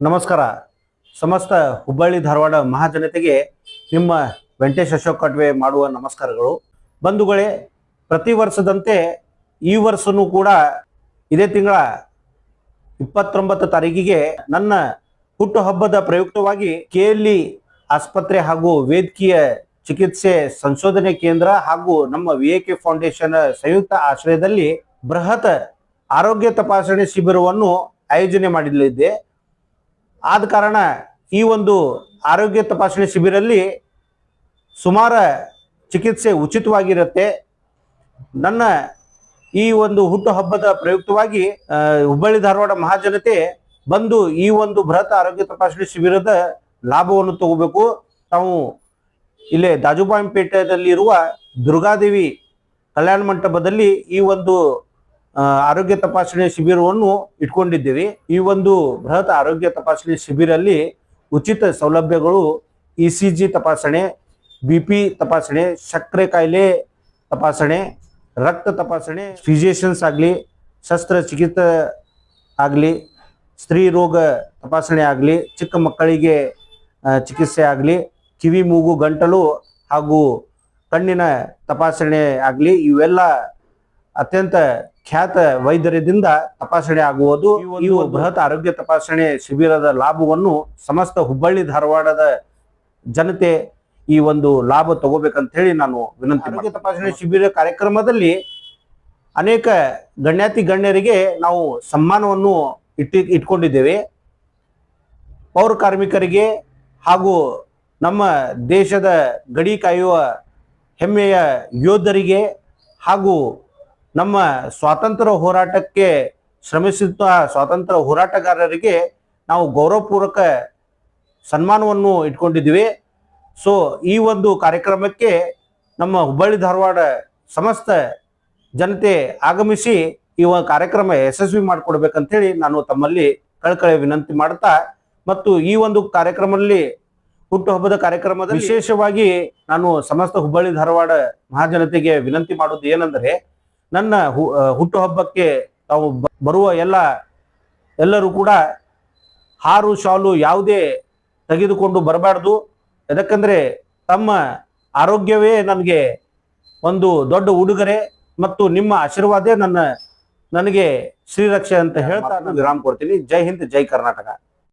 ನಮಸ್ಕಾರ. ಸಮಸ್ತ ಹುಬ್ಬಳ್ಳಿ ಧಾರವಾಡ ಮಹಾಜನತೆಗೆ ನಿಮ್ಮ ವೆಂಕಟೇಶ್ ಅಶೋಕ್ ಕಟ್ವೆ ಮಾಡುವ ನಮಸ್ಕಾರಗಳು. ಬಂಧುಗಳೇ, ಪ್ರತಿ ವರ್ಷದಂತೆ ಈ ವರ್ಷನೂ ಕೂಡ ಇದೇ ತಿಂಗಳ 29 ತಾರೀಕಿಗೆ ನನ್ನ ಹುಟ್ಟುಹಬ್ಬದ ಪ್ರಯುಕ್ತವಾಗಿ ಕೆಎಲ್ಇ ಆಸ್ಪತ್ರೆ ಹಾಗೂ ವೇದ್ಯಕೀಯ ಚಿಕಿತ್ಸೆ ಸಂಶೋಧನೆ ಕೇಂದ್ರ ಹಾಗೂ ನಮ್ಮ ವಿಎಕೆ ಫೌಂಡೇಶನ್ ಸಂಯುಕ್ತ ಆಶ್ರಯದಲ್ಲಿ ಬೃಹತ್ ಆರೋಗ್ಯ ತಪಾಸಣೆ ಶಿಬಿರವನ್ನು ಆಯೋಜನೆ ಮಾಡಲಿದ್ದೆ. ಆದ ಕಾರಣ ಈ ಒಂದು ಆರೋಗ್ಯ ತಪಾಸಣೆ ಶಿಬಿರಲ್ಲಿ ಸುಮಾರು ಚಿಕಿತ್ಸೆ ಉಚಿತವಾಗಿರುತ್ತೆ. ನನ್ನ ಈ ಒಂದು ಹುಟ್ಟುಹಬ್ಬದ ಪ್ರಯುಕ್ತವಾಗಿ ಹುಬ್ಬಳ್ಳಿ ಧಾರವಾಡ ಮಹಾಜನತೆ ಬಂದು ಈ ಒಂದು ಬೃಹತ್ ಆರೋಗ್ಯ ತಪಾಸಣೆ ಶಿಬಿರದ ಲಾಭವನ್ನು ತಗೋಬೇಕು. ನಾವು ಇಲ್ಲೇ ದಾಜುಬಾಯಿಪೇಟೆಯಲ್ಲಿರುವ ದುರ್ಗಾದೇವಿ ಕಲ್ಯಾಣ ಮಂಟಪದಲ್ಲಿ ಈ ಒಂದು ಆರೋಗ್ಯ ತಪಾಸಣೆ ಶಿಬಿರವನ್ನು ಇಟ್ಕೊಂಡಿದ್ದೇವೆ. ಈ ಒಂದು ಬೃಹತ್ ಆರೋಗ್ಯ ತಪಾಸಣೆ ಶಿಬಿರಲ್ಲಿ ಉಚಿತ ಸೌಲಭ್ಯಗಳು ECG ತಪಾಸಣೆ, BP ತಪಾಸಣೆ, ಸಕ್ಕರೆ ಕಾಯಿಲೆ ತಪಾಸಣೆ, ರಕ್ತ ತಪಾಸಣೆ, ಫಿಸಿಷಿಯನ್ಸ್ ಆಗಲಿ, ಶಸ್ತ್ರಚಿಕಿತ್ಸೆ ಆಗಲಿ, ಸ್ತ್ರೀ ರೋಗ ತಪಾಸಣೆ ಆಗಲಿ, ಚಿಕ್ಕ ಮಕ್ಕಳಿಗೆ ಚಿಕಿತ್ಸೆ ಆಗಲಿ, ಕಿವಿ ಮೂಗು ಗಂಟಲು ಹಾಗೂ ಕಣ್ಣಿನ ತಪಾಸಣೆ ಆಗಲಿ, ಇವೆಲ್ಲ ಅತ್ಯಂತ ಖ್ಯಾತ ವೈದ್ಯರಿಂದ ತಪಾಸಣೆ ಆಗುವುದು. ಈ ಬೃಹತ್ ಆರೋಗ್ಯ ತಪಾಸಣೆ ಶಿಬಿರದ ಲಾಭವನ್ನು ಸಮಸ್ತ ಹುಬ್ಬಳ್ಳಿ ಧಾರವಾಡದ ಜನತೆ ಈ ಒಂದು ಲಾಭ ತಗೋಬೇಕಂತ ಹೇಳಿ ನಾನು ವಿನಂತಿ. ಆರೋಗ್ಯ ತಪಾಸಣೆ ಶಿಬಿರ ಕಾರ್ಯಕ್ರಮದಲ್ಲಿ ಅನೇಕ ಗಣ್ಯಾತಿ ಗಣ್ಯರಿಗೆ ನಾವು ಸನ್ಮಾನವನ್ನು ಇಟ್ಕೊಂಡಿದ್ದೇವೆ. ಪೌರ ಕಾರ್ಮಿಕರಿಗೆ ಹಾಗೂ ನಮ್ಮ ದೇಶದ ಗಡಿ ಕಾಯುವ ಹೆಮ್ಮೆಯ ಯೋಧರಿಗೆ ಹಾಗೂ ನಮ್ಮ ಸ್ವಾತಂತ್ರ್ಯ ಹೋರಾಟಕ್ಕೆ ಶ್ರಮಿಸಿದ ಸ್ವಾತಂತ್ರ್ಯ ಹೋರಾಟಗಾರರಿಗೆ ನಾವು ಗೌರವಪೂರ್ವಕ ಸನ್ಮಾನವನ್ನು ಇಟ್ಕೊಂಡಿದ್ದೀವಿ. ಸೊ ಈ ಒಂದು ಕಾರ್ಯಕ್ರಮಕ್ಕೆ ನಮ್ಮ ಹುಬ್ಬಳ್ಳಿ ಧಾರವಾಡ ಸಮಸ್ತ ಜನತೆ ಆಗಮಿಸಿ ಈ ಕಾರ್ಯಕ್ರಮ ಯಶಸ್ವಿ ಮಾಡಿಕೊಡ್ಬೇಕಂತೇಳಿ ನಾನು ತಮ್ಮಲ್ಲಿ ಕಳಕಳಿ ವಿನಂತಿ ಮಾಡ್ತಾ, ಮತ್ತು ಈ ಒಂದು ಕಾರ್ಯಕ್ರಮದಲ್ಲಿ ಹುಟ್ಟುಹಬ್ಬದ ಕಾರ್ಯಕ್ರಮದಲ್ಲಿ ವಿಶೇಷವಾಗಿ ನಾನು ಸಮಸ್ತ ಹುಬ್ಬಳ್ಳಿ ಧಾರವಾಡ ಮಹಾಜನತೆಗೆ ವಿನಂತಿ ಮಾಡೋದು ಏನಂದರೆ, ನನ್ನ ಹುಟ್ಟುಹಬ್ಬಕ್ಕೆ ತಾವು ಬರುವ ಎಲ್ಲರೂ ಕೂಡ ಹಾರು ಶಾಲು ಯಾವುದೇ ತೆಗೆದುಕೊಂಡು ಬರಬಾರ್ದು. ಯಾಕಂದರೆ ತಮ್ಮ ಆರೋಗ್ಯವೇ ನನಗೆ ಒಂದು ದೊಡ್ಡ ಉಡುಗೊರೆ ಮತ್ತು ನಿಮ್ಮ ಆಶೀರ್ವಾದ ನನಗೆ ಶ್ರೀರಕ್ಷೆ ಅಂತ ಹೇಳ್ತಾ ನಾನು ವಿರಾಮ ಕೊಡ್ತೀನಿ. ಜೈ ಹಿಂದ್, ಜೈ ಕರ್ನಾಟಕ.